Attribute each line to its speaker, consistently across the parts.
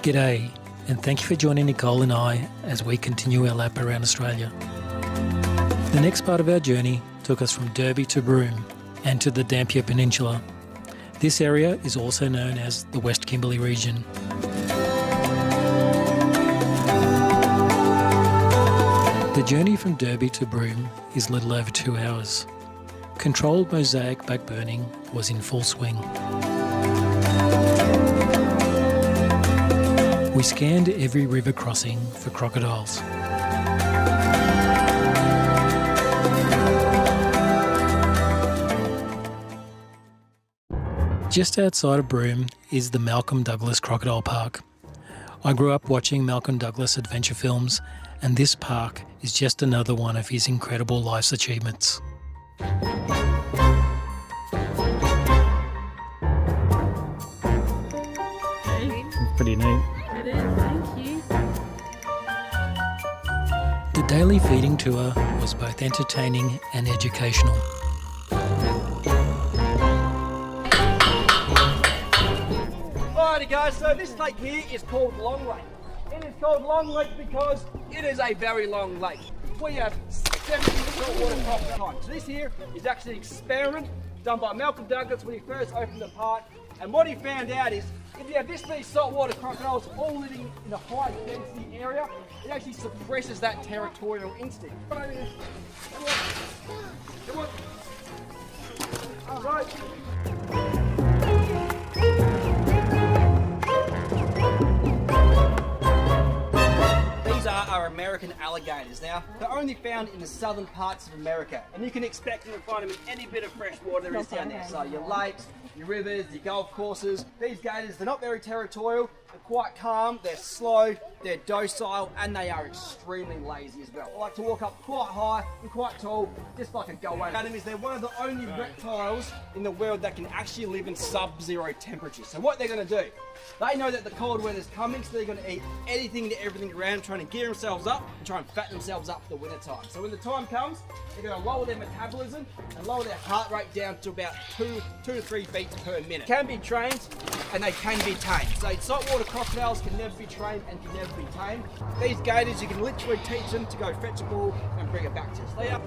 Speaker 1: G'day, and thank you for joining Nicole and I as we continue our lap around Australia. The next part of our journey took us from Derby to Broome and to the Dampier Peninsula. This area is also known as the West Kimberley Region. The journey from Derby to Broome is a little over 2 hours. Controlled mosaic backburning was in full swing. We scanned every river crossing for crocodiles. Just outside of Broome is the Malcolm Douglas Crocodile Park. I grew up watching Malcolm Douglas adventure films, and this park is just another one of his incredible life's achievements. It's pretty neat.
Speaker 2: It is, thank you.
Speaker 1: The daily feeding tour was both entertaining and educational.
Speaker 3: Alrighty guys, so this lake here is called Long Lake. It is called Long Lake because it is a very long lake. We have 70 saltwater crocodiles. So this here is actually an experiment done by Malcolm Douglas when he first opened the park. And what he found out is, if you have this many saltwater crocodiles all living in a high density area, it actually suppresses that territorial instinct. Come on. Come on. All right. These are our American alligators. Now, they're only found in the southern parts of America, and you can expect them to find them in any bit of fresh water there is down there. So your lakes, your rivers, your golf courses. These gators, they're not very territorial, they're quite calm, they're slow, they're docile, and they are extremely lazy as well. They like to walk up quite high and quite tall, just like a goanna. They're one of the only reptiles in the world that can actually live in sub-zero temperatures. So what they're going to do, they know that the cold weather's coming, so they're going to eat anything and everything around, trying to gear themselves up and try and fatten themselves up for the winter time. So when the time comes, they're going to lower their metabolism and lower their heart rate down to about 2 to 3 beats per minute. Can be trained and they can be tamed. So saltwater crocodiles can never be trained and can never be tamed. These gators, you can literally teach them to go fetch a ball and bring it back to you. So they are.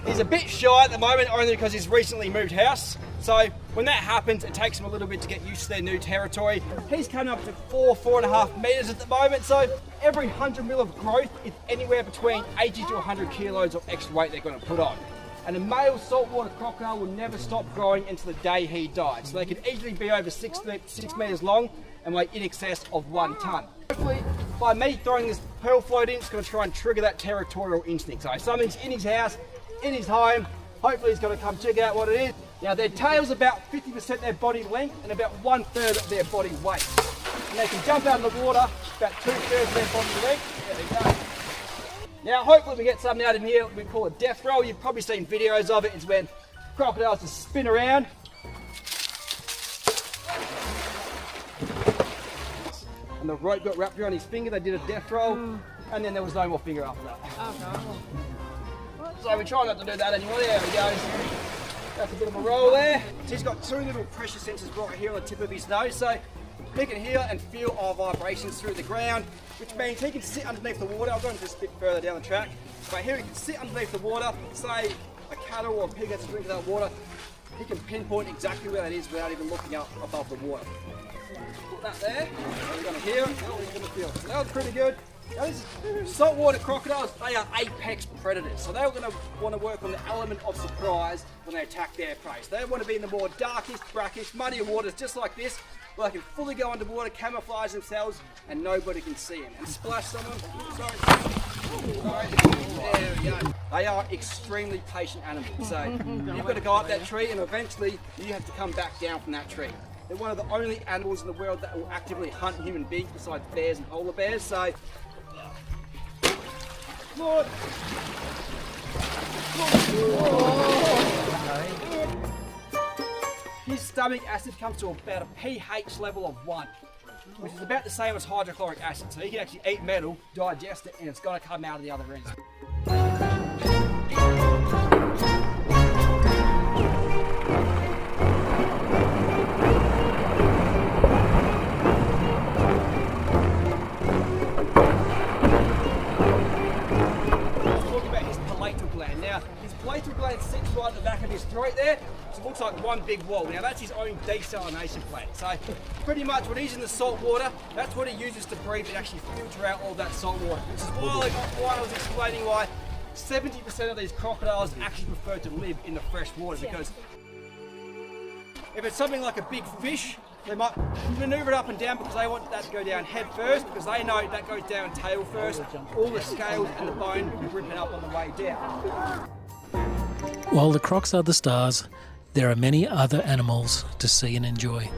Speaker 3: He's a bit shy at the moment, only because he's recently moved house. So when that happens, it takes him a little bit to get used to their new territory. He's coming up to 4.5 meters at the moment. So every 100 mil of growth is anywhere between 80 to 100 kilos of extra weight they're going to put on. And a male saltwater crocodile will never stop growing until the day he dies. So they could easily be over 6 meters long and weigh in excess of 1 ton. Hopefully, by me throwing this pearl float in, it's going to try and trigger that territorial instinct. So if something's in his house, in his home, hopefully he's going to come check out what it is. Now their tail's about 50% their body length and about 1/3 of their body weight. And they can jump out of the water about 2/3 of their body length. There we go. Now hopefully we get something out of here we call a death roll. You've probably seen videos of it. It's when crocodiles just spin around. And the rope got wrapped around his finger, they did a death roll, and then there was no more finger after that.
Speaker 2: Oh no.
Speaker 3: So we try not to do that anymore. There we go. That's a bit of a roll there. So he's got 2 little pressure sensors right here on the tip of his nose. So he can hear and feel our vibrations through the ground, which means he can sit underneath the water. I'll go into this a bit further down the track. But here he can sit underneath the water, say a cattle or a pig has to drink of that water. He can pinpoint exactly where that is without even looking up above the water. Put that there. We're going to hear it. Now he's going to feel it. So that was pretty good. Now, saltwater crocodiles, they are apex predators, so they're going to want to work on the element of surprise when they attack their prey. So they want to be in the more darkest, brackish, muddier waters just like this, where they can fully go underwater, camouflage themselves, and nobody can see them. And splash someone. Sorry. There we go. They are extremely patient animals, so you've got to go up that tree and eventually you have to come back down from that tree. They're one of the only animals in the world that will actively hunt human beings besides bears and polar bears, so Lord. His stomach acid comes to about a pH level of 1, which is about the same as hydrochloric acid. So he can actually eat metal, digest it, and it's going to come out of the other end. platel gland. Now, his platel gland sits right at the back of his throat there, so it looks like one big wall. Now, that's his own desalination plant. So, pretty much when he's in the salt water, that's what he uses to breathe and actually filter out all that salt water. Which is why I was explaining why 70% of these crocodiles actually prefer to live in the fresh water, because if it's something like a big fish, they might maneuver it up and down because they want that to go down head first, because they know if that goes down tail first, all the scales and the bone will be ripping up on the way down.
Speaker 1: While the crocs are the stars, there are many other animals to see and enjoy.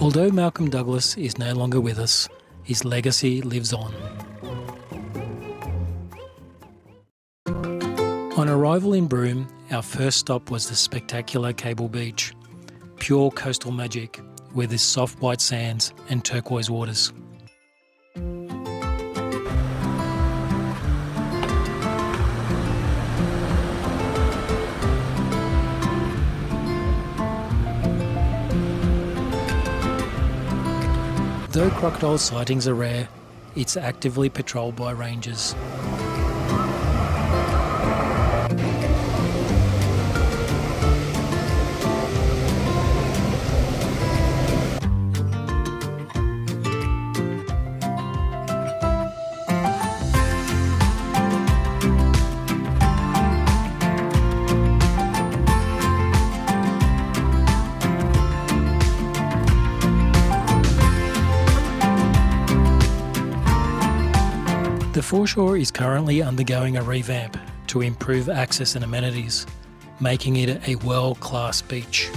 Speaker 1: Although Malcolm Douglas is no longer with us, his legacy lives on. On arrival in Broome, our first stop was the spectacular Cable Beach, pure coastal magic with its soft white sands and turquoise waters. Though crocodile sightings are rare, it's actively patrolled by rangers. The foreshore is currently undergoing a revamp to improve access and amenities, making it a world-class beach.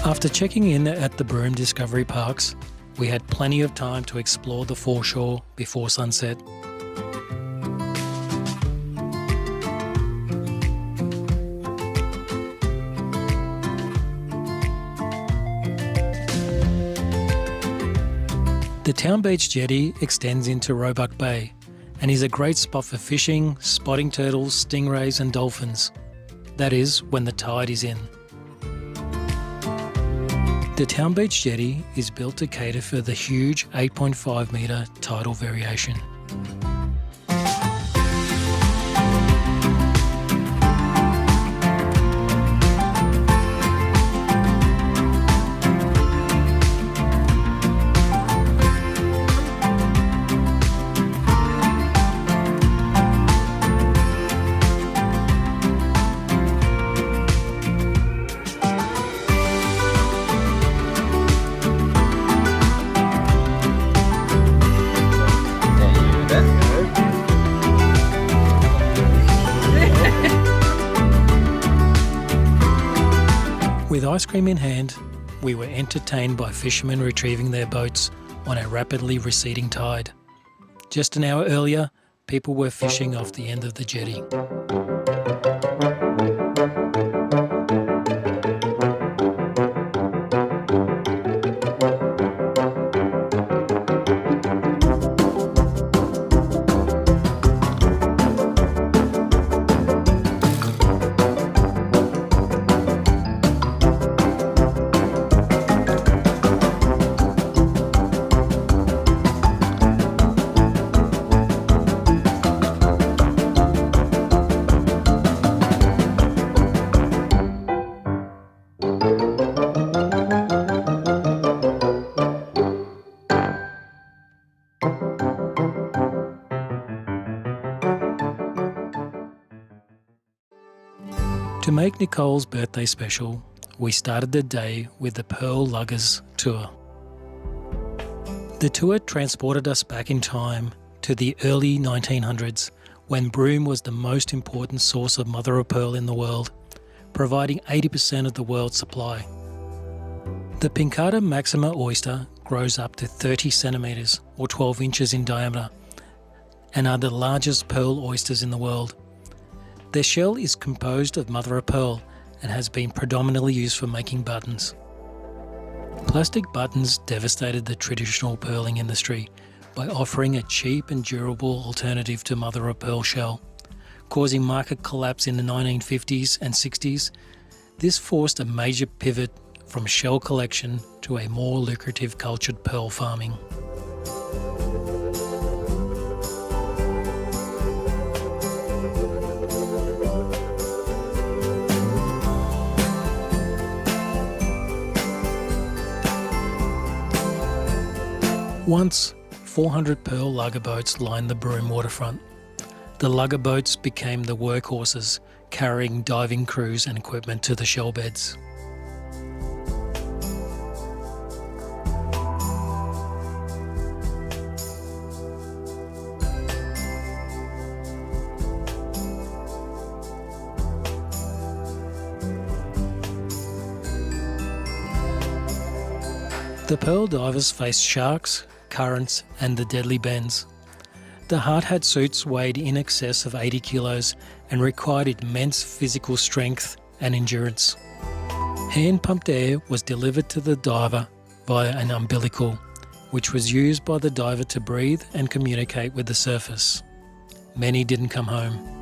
Speaker 1: After checking in at the Broome Discovery Parks, we had plenty of time to explore the foreshore before sunset. The Town Beach Jetty extends into Roebuck Bay and is a great spot for fishing, spotting turtles, stingrays and dolphins. That is, when the tide is in. The Town Beach Jetty is built to cater for the huge 8.5 metre tidal variation. With ice cream in hand, we were entertained by fishermen retrieving their boats on a rapidly receding tide. Just an hour earlier, people were fishing off the end of the jetty. To make Nicole's birthday special, we started the day with the Pearl Luggers tour. The tour transported us back in time to the early 1900s, when Broome was the most important source of mother of pearl in the world, providing 80% of the world's supply. The Pincata maxima oyster grows up to 30 centimetres or 12 inches in diameter and are the largest pearl oysters in the world. Their shell is composed of mother of pearl and has been predominantly used for making buttons. Plastic buttons devastated the traditional pearling industry by offering a cheap and durable alternative to mother-of-pearl shell, causing market collapse in the 1950s and 60s. This forced a major pivot from shell collection to a more lucrative cultured pearl farming. Once, 400 pearl lugger boats lined the Broome waterfront. The lugger boats became the workhorses, carrying diving crews and equipment to the shell beds. The pearl divers faced sharks, currents and the deadly bends. The hard hat suits weighed in excess of 80 kilos and required immense physical strength and endurance. Hand-pumped air was delivered to the diver via an umbilical, which was used by the diver to breathe and communicate with the surface. Many didn't come home.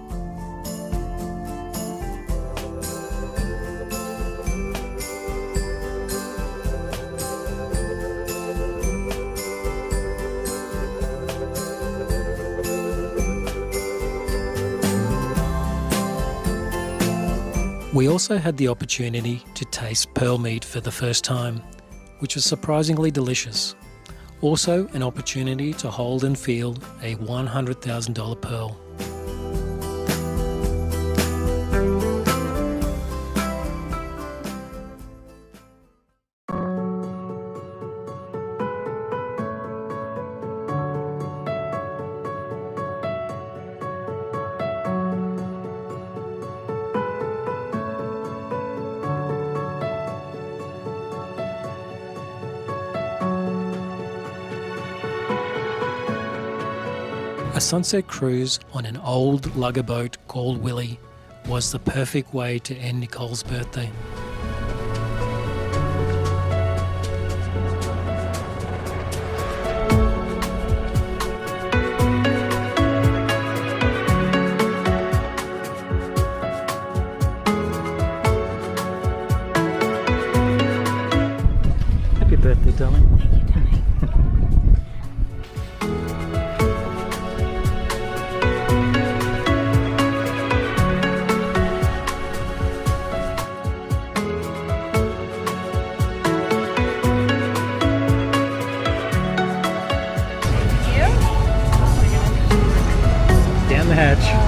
Speaker 1: We also had the opportunity to taste pearl meat for the first time, which was surprisingly delicious. Also an opportunity to hold and feel a $100,000 pearl. A sunset cruise on an old lugger boat called Willie was the perfect way to end Nicole's birthday. Happy birthday, darling. Down the hatch.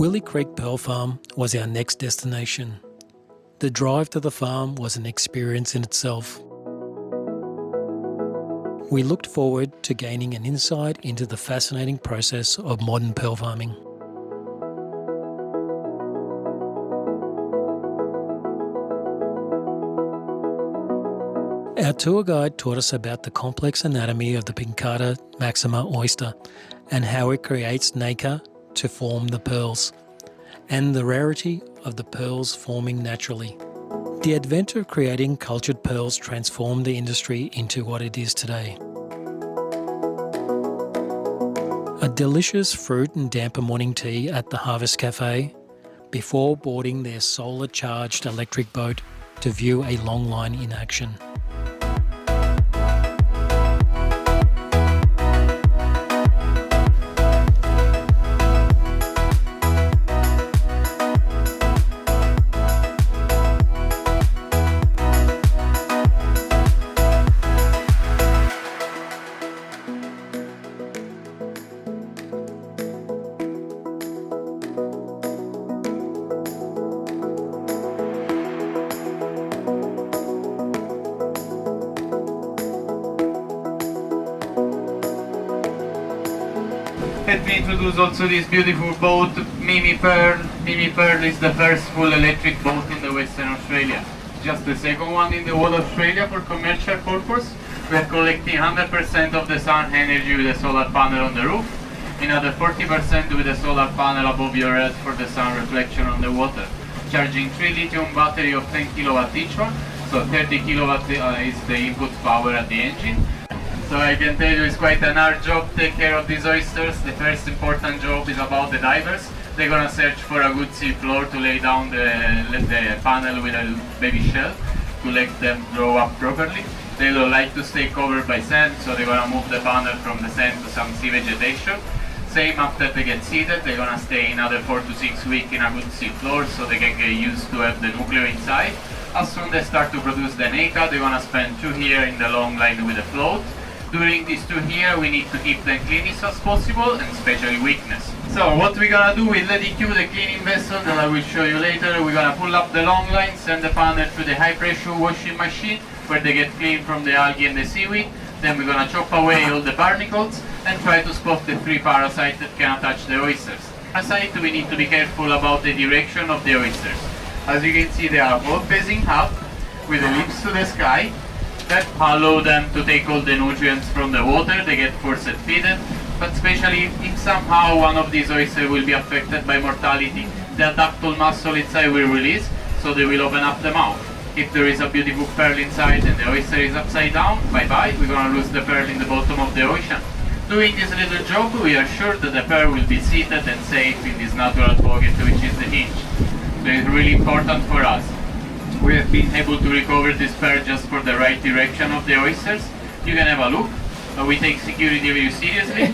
Speaker 1: Willie Creek Pearl Farm was our next destination. The drive to the farm was an experience in itself. We looked forward to gaining an insight into the fascinating process of modern pearl farming. Our tour guide taught us about the complex anatomy of the Pincata maxima oyster and how it creates nacre to form the pearls, and the rarity of the pearls forming naturally. The advent of creating cultured pearls transformed the industry into what it is today. A delicious fruit and damper morning tea at the Harvest Cafe before boarding their solar-charged electric boat to view a long line in action.
Speaker 2: Let me introduce also this beautiful boat, Mimi Pearl. Mimi Pearl is the first full electric boat in the Western Australia. Just the second one in the whole Australia for commercial purpose. We are collecting 100% of the sun energy with a solar panel on the roof, another 40% with a solar panel above your head for the sun reflection on the water. Charging 3 lithium battery of 10 kilowatt each one, so 30 kilowatt is the input power at the engine. So I can tell you it's quite an hard job to take care of these oysters. The first important job is about the divers. They're gonna search for a good sea floor to lay down the panel with a baby shell to let them grow up properly. They don't like to stay covered by sand, so they're gonna move the panel from the sand to some sea vegetation. Same after they get seeded, they're gonna stay another 4 to 6 weeks in a good sea floor so they can get used to have the nucleo inside. As soon as they start to produce the nacre, they're gonna spend 2 years in the long line with the float. During these 2 years, we need to keep them cleanest as possible, and especially weakness. So what we're gonna do with Lady Q, the cleaning vessel that I will show you later, we're gonna pull up the long line, send the panel to the high pressure washing machine where they get clean from the algae and the seaweed. Then we're gonna chop away all the barnacles and try to spot the 3 parasites that can attach the oysters. Aside, we need to be careful about the direction of the oysters. As you can see, they are all facing up with the lips to the sky. That allow them to take all the nutrients from the water, they get force feeded, but especially if somehow one of these oysters will be affected by mortality, the adductal muscle inside will release, so they will open up the mouth. If there is a beautiful pearl inside and the oyster is upside down, bye-bye, we're going to lose the pearl in the bottom of the ocean. Doing this little job, we are sure that the pearl will be seated and safe in this natural pocket, which is the hinge. So it's really important for us. We have been able to recover this pearl just for the right direction of the oysters. You can have a look. We take security very seriously.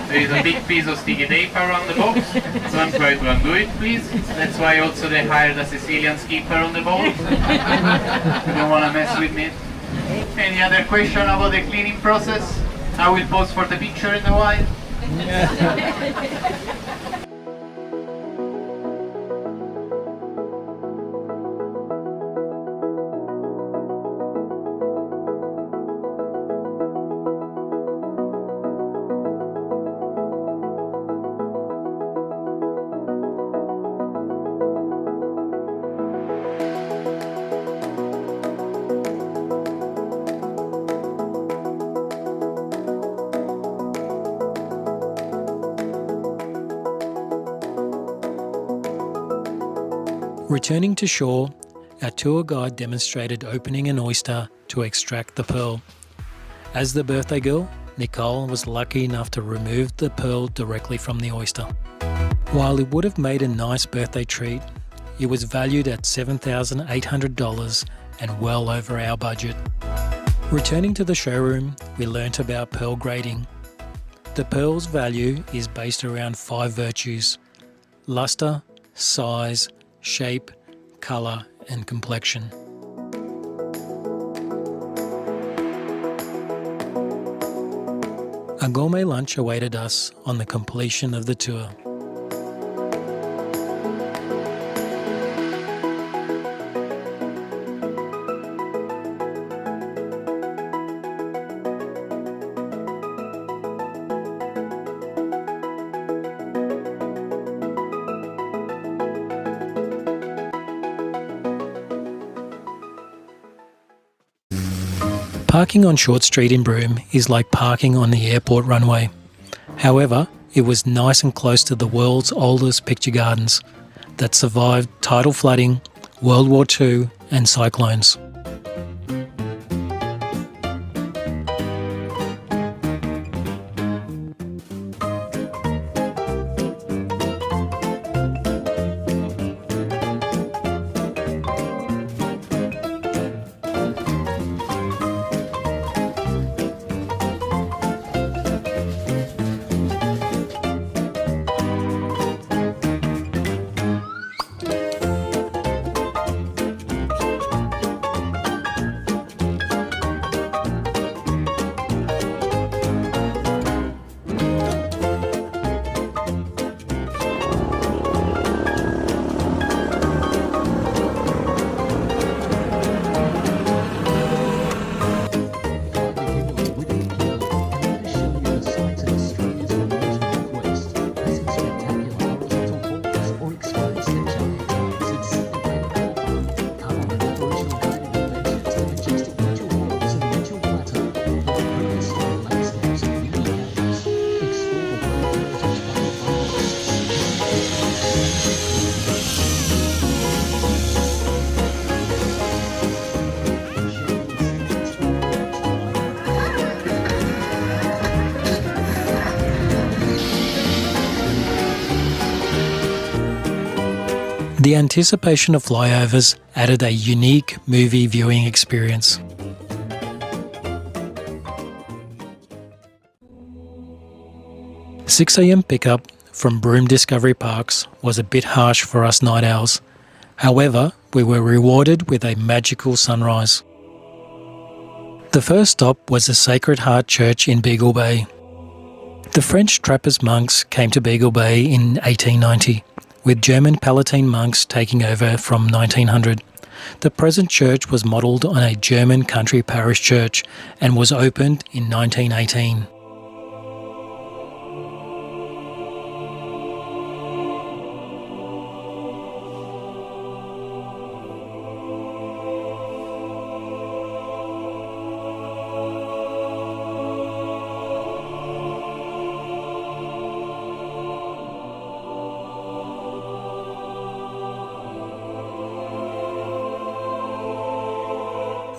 Speaker 2: There is a big piece of sticky tape around the box. Don't try to undo it, please. That's why also they hired a Sicilian skipper on the boat. You don't want to mess with me. Any other question about the cleaning process? I will pause for the picture in a while.
Speaker 1: Returning to shore, our tour guide demonstrated opening an oyster to extract the pearl. As the birthday girl, Nicole was lucky enough to remove the pearl directly from the oyster. While it would have made a nice birthday treat, it was valued at $7,800 and well over our budget. Returning to the showroom, we learnt about pearl grading. The pearl's value is based around 5 virtues: luster, size, shape, colour and complexion. A gourmet lunch awaited us on the completion of the tour. Parking on Short Street in Broome is like parking on the airport runway. However, it was nice and close to the world's oldest picture gardens that survived tidal flooding, World War II and cyclones. The anticipation of flyovers added a unique movie viewing experience. "6 a.m. pickup from Broome Discovery Parks was a bit harsh for us night owls. However, we were rewarded with a magical sunrise. The first stop was the Sacred Heart Church in Beagle Bay. The French Trappist monks came to Beagle Bay in 1890, with German Palatine monks taking over from 1900. The present church was modelled on a German country parish church and was opened in 1918.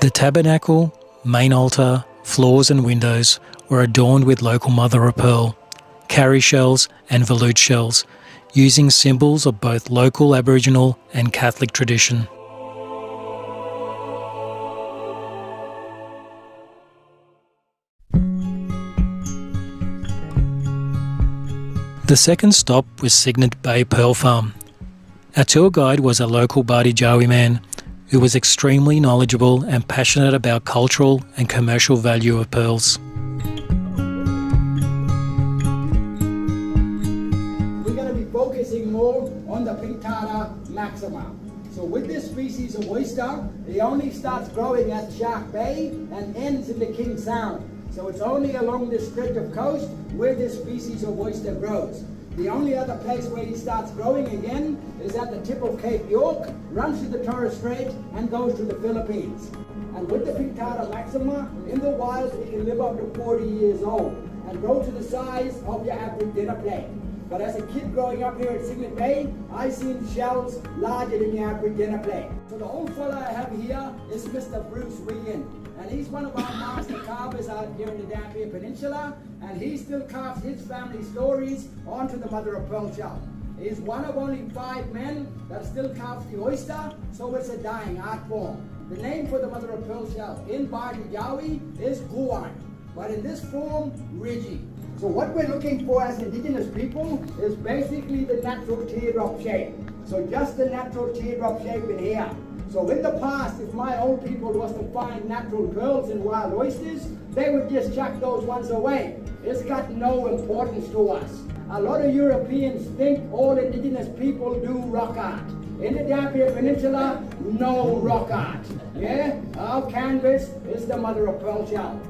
Speaker 1: The tabernacle, main altar, floors and windows were adorned with local mother-of-pearl, cowrie shells and volute shells, using symbols of both local Aboriginal and Catholic tradition. The second stop was Cygnet Bay Pearl Farm. Our tour guide was a local Bardijawi man who was extremely knowledgeable and passionate about cultural and commercial value of pearls.
Speaker 4: We're going to be focusing more on the Pinctada maxima. So with this species of oyster, it only starts growing at Shark Bay and ends in the King Sound. So it's only along this stretch of coast where this species of oyster grows. The only other place where he starts growing again is at the tip of Cape York, runs through the Torres Strait and goes to the Philippines. And with the Pinctada maxima, in the wild it can live up to 40 years old and grow to the size of your average dinner plate. But as a kid growing up here at Cygnet Bay, I seen shells larger than your average dinner plate. So the old fella I have here is Mr. Bruce Wiggin, and he's one of our master carvers out here in the Dampier Peninsula, and he still carves his family stories onto the mother-of-pearl shell. He's one of only 5 men that still carves the oyster, so it's a dying art form. The name for the mother-of-pearl shell in Bardijawi is Guan, but in this form, Rigi. So what we're looking for as Indigenous people is basically the natural teardrop shape. So just the natural teardrop shape in here. So in the past, if my old people was to find natural pearls in wild oysters, they would just chuck those ones away. It's got no importance to us. A lot of Europeans think all Indigenous people do rock art. In the Dampier Peninsula, no rock art. Yeah? Our canvas is the mother-of-pearl shell.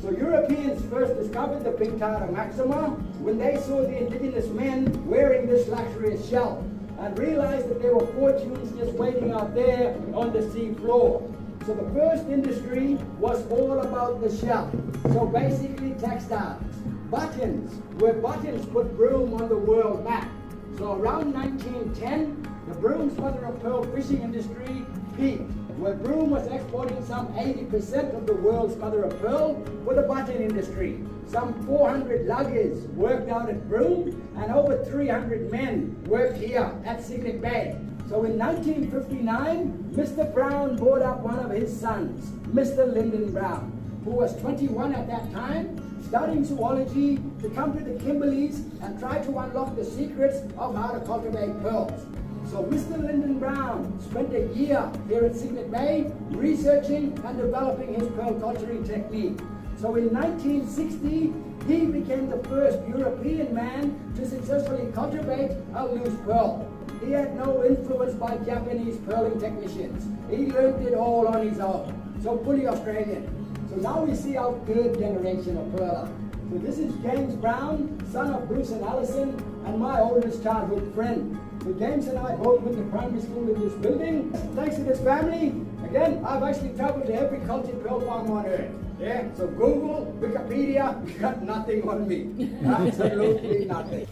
Speaker 4: So Europeans first discovered the Pinctada maxima when they saw the Indigenous men wearing this luxurious shell and realized that there were fortunes just waiting out there on the sea floor. So the first industry was all about the shell. So basically textiles. Buttons, where buttons put Broome on the world map. So around 1910, the Broome's mother of pearl fishing industry peaked, where Broome was exporting some 80% of the world's mother of pearl for the button industry. Some 400 luggers worked out at Broome, and over 300 men worked here at Signet Bay. So in 1959, Mr. Brown brought up one of his sons, Mr. Lyndon Brown, who was 21 at that time, studying zoology, to come to the Kimberleys and try to unlock the secrets of how to cultivate pearls. So Mr. Lyndon Brown spent a year here at Signet Bay researching and developing his pearl culturing technique. So in 1960, he became the first European man to successfully cultivate a loose pearl. He had no influence by Japanese pearling technicians. He learned it all on his own. So fully Australian. So now we see our third generation of pearler. So this is James Brown, son of Bruce and Allison, and my oldest childhood friend. So James and I both went to primary school in this building. Thanks to this family, again, I've actually traveled to every cultured pearl farm on earth. Yeah, so Google, Wikipedia, you got nothing on me. Absolutely nothing.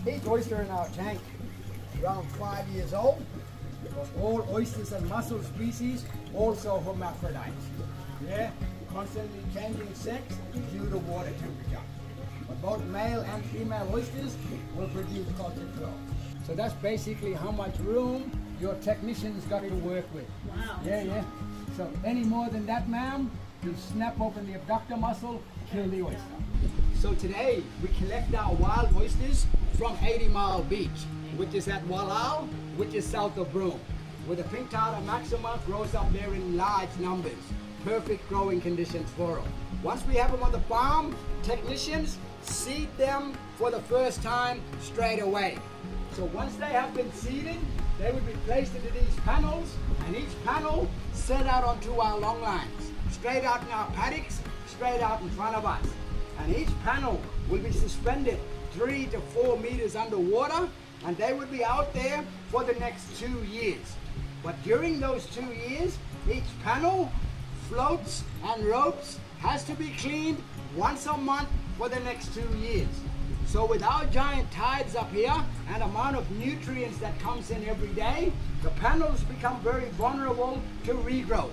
Speaker 4: Each oyster in our tank, around 5 years old, because all oysters and mussel species also hermaphrodites. Yeah, constantly changing sex due to water temperature. But both male and female oysters will produce cultured pearls. So that's basically how much room your technicians got to work with.
Speaker 5: Wow.
Speaker 4: Yeah. So any more than that, ma'am, you snap open the abductor muscle, kill the oyster. So today we collect our wild oysters from 80 Mile Beach, which is at Wallal, which is south of Broome, where the pink tidal maxima grows up there in large numbers. Perfect growing conditions for them. Once we have them on the farm, technicians seed them for the first time straight away. So once they have been seeded, they would be placed into these panels, and each panel set out onto our long lines, straight out in our paddocks, straight out in front of us. And each panel will be suspended 3 to 4 meters underwater, and they would be out there for the next 2 years. But during those 2 years, each panel, floats and ropes has to be cleaned once a month for the next 2 years. So with our giant tides up here and amount of nutrients that comes in every day, the panels become very vulnerable to regrowth.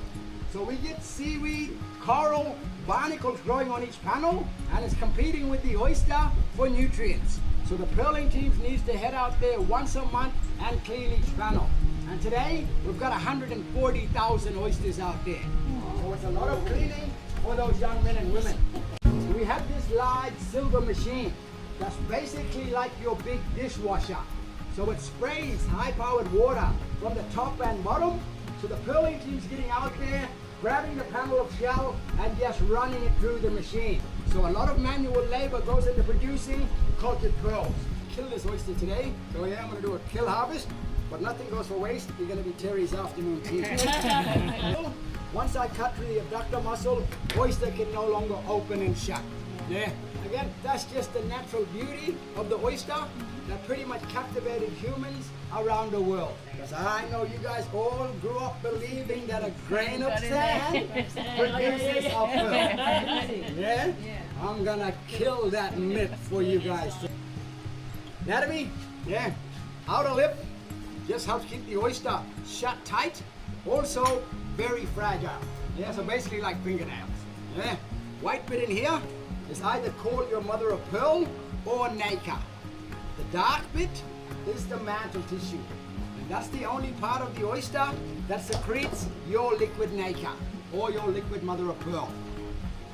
Speaker 4: So we get seaweed, coral, barnacles growing on each panel, and it's competing with the oyster for nutrients. So the pearling teams needs to head out there once a month and clean each panel. And today, we've got 140,000 oysters out there. So it's a lot of cleaning for those young men and women. So we have this large silver machine that's basically like your big dishwasher. So it sprays high-powered water from the top and bottom. So the pearling team's getting out there, grabbing the panel of shell and just running it through the machine. So a lot of manual labor goes into producing cultured pearls. Kill this oyster today. So yeah, I'm gonna do a kill harvest, but nothing goes for waste. You're gonna be Terry's afternoon tea. Once I cut through the abductor muscle, oyster can no longer open and shut. Yeah. Again, that's just the natural beauty of the oyster that pretty much captivated humans around the world. Because I know you guys all grew up believing that a grain of sand produces a pearl. Yeah? I'm gonna kill that myth for you guys. Anatomy? Yeah. Outer lip just helps keep the oyster shut tight. Also, very fragile. Yeah, so basically like fingernails. Yeah. White bit in here is either called your mother of pearl or nacre. The dark bit is the mantle tissue. And that's the only part of the oyster that secretes your liquid nacre or your liquid mother of pearl.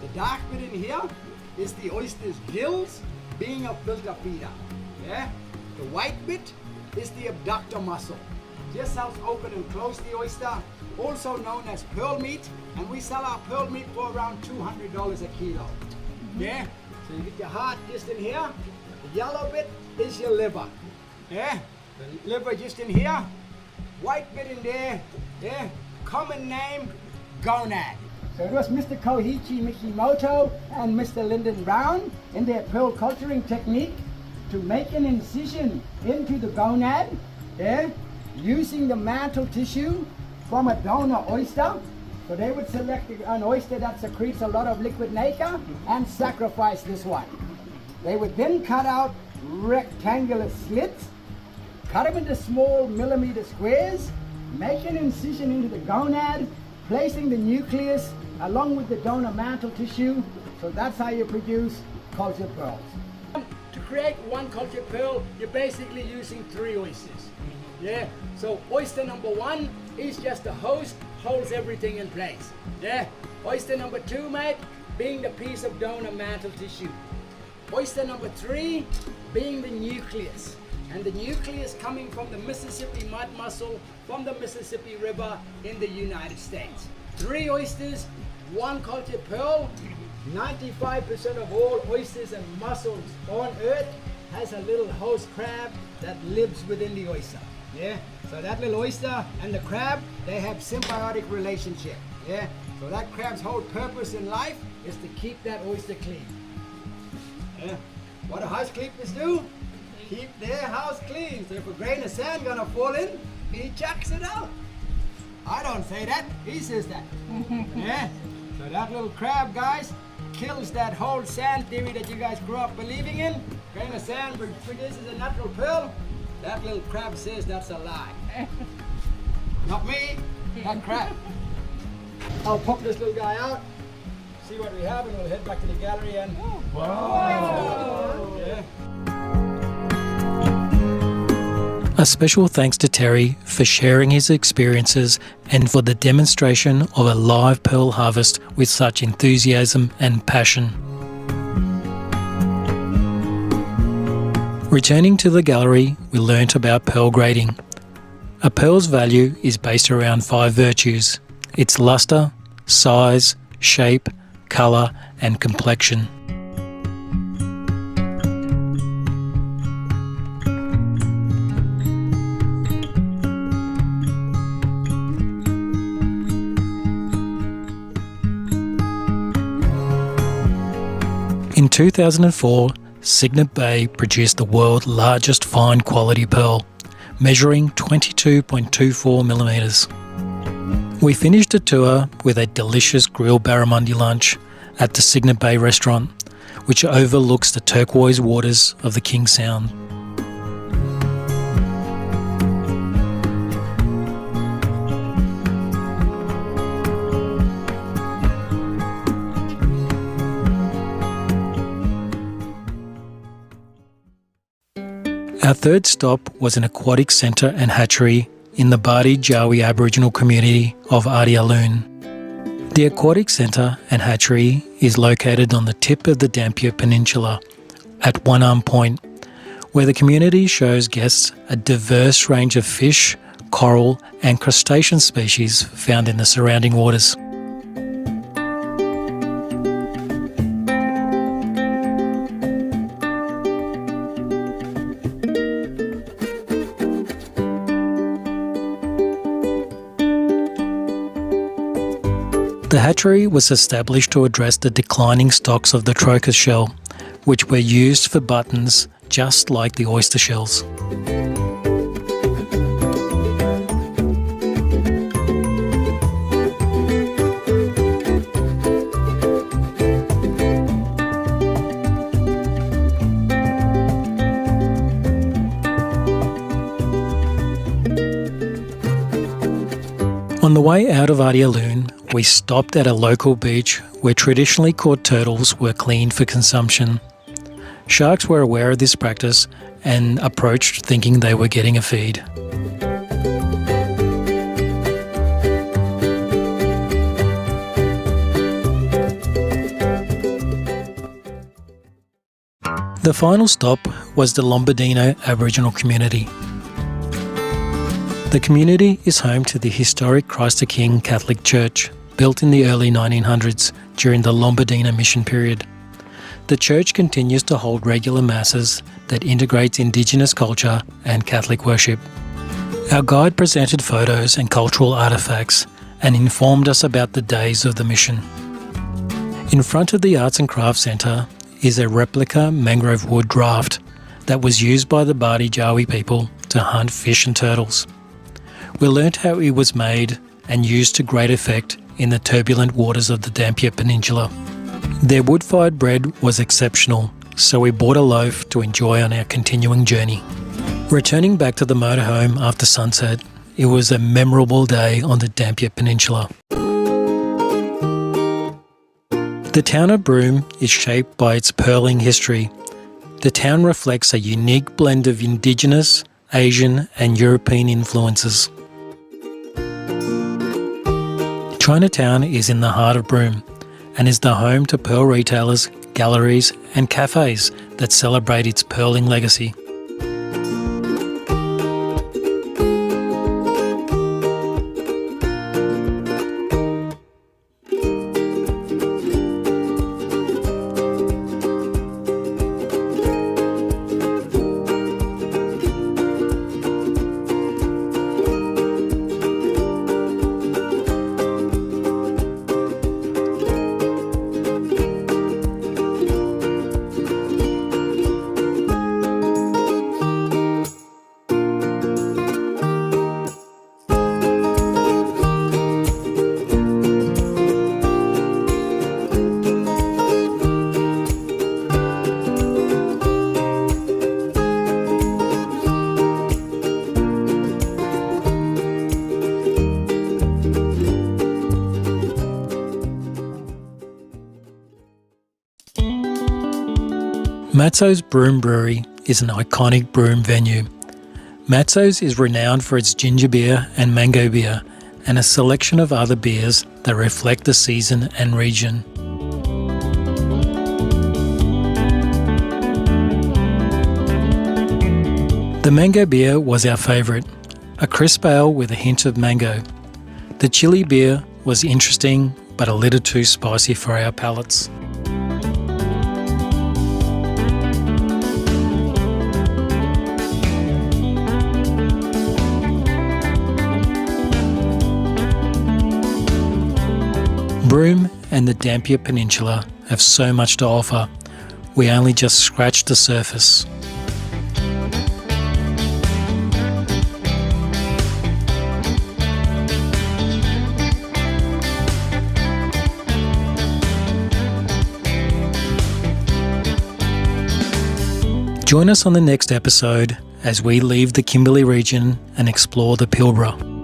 Speaker 4: The dark bit in here is the oyster's gills being a filter feeder. Yeah? The white bit is the abductor muscle. Just helps open and close the oyster, also known as pearl meat, and we sell our pearl meat for around $200 a kilo. Yeah, so you get your heart just in here. The yellow bit is your liver. Yeah, the liver just in here. White bit in there. Yeah, common name, gonad. So it was Mr. Koichi Mikimoto and Mr. Lyndon Brown in their pearl culturing technique to make an incision into the gonad, yeah, using the mantle tissue from a donor oyster, So they would select an oyster that secretes a lot of liquid nacre and sacrifice this one. They would then cut out rectangular slits, cut them into small millimeter squares, make an incision into the gonad, placing the nucleus along with the donor mantle tissue. So that's how you produce cultured pearls. To create one cultured pearl, you're basically using 3 oysters. Yeah, so oyster number 1 is just the host, holds everything in place. Yeah, oyster number 2, mate, being the piece of donor mantle tissue. Oyster number 3 being the nucleus, and the nucleus coming from the Mississippi mud mussel from the Mississippi River in the United States. 3 oysters, 1 cultured pearl. 95% of all oysters and mussels on Earth has a little host crab that lives within the oyster. Yeah, so that little oyster and the crab, they have symbiotic relationship. Yeah, so that crab's whole purpose in life is to keep that oyster clean. Yeah, what do housekeepers do? Keep their house clean. So if a grain of sand gonna fall in, he chucks it out. I don't say that, he says that. Yeah, so that little crab, guys, kills that whole sand theory that you guys grew up believing in. Grain of sand produces a natural pearl. That little crab says that's a lie. Not me, that crab. I'll pop this little guy out, see what we have, and we'll head back to the gallery and... Wow! Yeah.
Speaker 1: A special thanks to Terry for sharing his experiences and for the demonstration of a live pearl harvest with such enthusiasm and passion. Returning to the gallery, we learnt about pearl grading. A pearl's value is based around 5 virtues: its luster, size, shape, colour and complexion. In 2004, Cygnet Bay produced the world's largest fine quality pearl, measuring 22.24 millimetres. We finished the tour with a delicious grilled barramundi lunch at the Cygnet Bay restaurant, which overlooks the turquoise waters of the King Sound. Our third stop was an aquatic centre and hatchery in the Bardi Jawi Aboriginal community of Adialoon. The aquatic centre and hatchery is located on the tip of the Dampier Peninsula at One Arm Point, where the community shows guests a diverse range of fish, coral and crustacean species found in the surrounding waters. The hatchery was established to address the declining stocks of the crocus shell, which were used for buttons just like the oyster shells. On the way out of Adialoon, we stopped at a local beach where traditionally caught turtles were cleaned for consumption. Sharks were aware of this practice and approached thinking they were getting a feed. The final stop was the Lombardino Aboriginal community. The community is home to the historic Christ the King Catholic Church, built in the early 1900s during the Lombardino mission period. The church continues to hold regular masses that integrates Indigenous culture and Catholic worship. Our guide presented photos and cultural artefacts and informed us about the days of the mission. In front of the Arts and Crafts Centre is a replica mangrove wood raft that was used by the Bardi Jawi people to hunt fish and turtles. We learnt how it was made and used to great effect in the turbulent waters of the Dampier Peninsula. Their wood-fired bread was exceptional, so we bought a loaf to enjoy on our continuing journey. Returning back to the motorhome after sunset, it was a memorable day on the Dampier Peninsula. The town of Broome is shaped by its pearling history. The town reflects a unique blend of Indigenous, Asian and European influences. Chinatown is in the heart of Broome and is the home to pearl retailers, galleries and cafes that celebrate its pearling legacy. Matzo's Broome Brewery is an iconic Broome venue. Matzo's is renowned for its ginger beer and mango beer and a selection of other beers that reflect the season and region. The mango beer was our favourite, a crisp ale with a hint of mango. The chili beer was interesting but a little too spicy for our palates. Broome and the Dampier Peninsula have so much to offer. We only just scratched the surface. Join us on the next episode as we leave the Kimberley region and explore the Pilbara.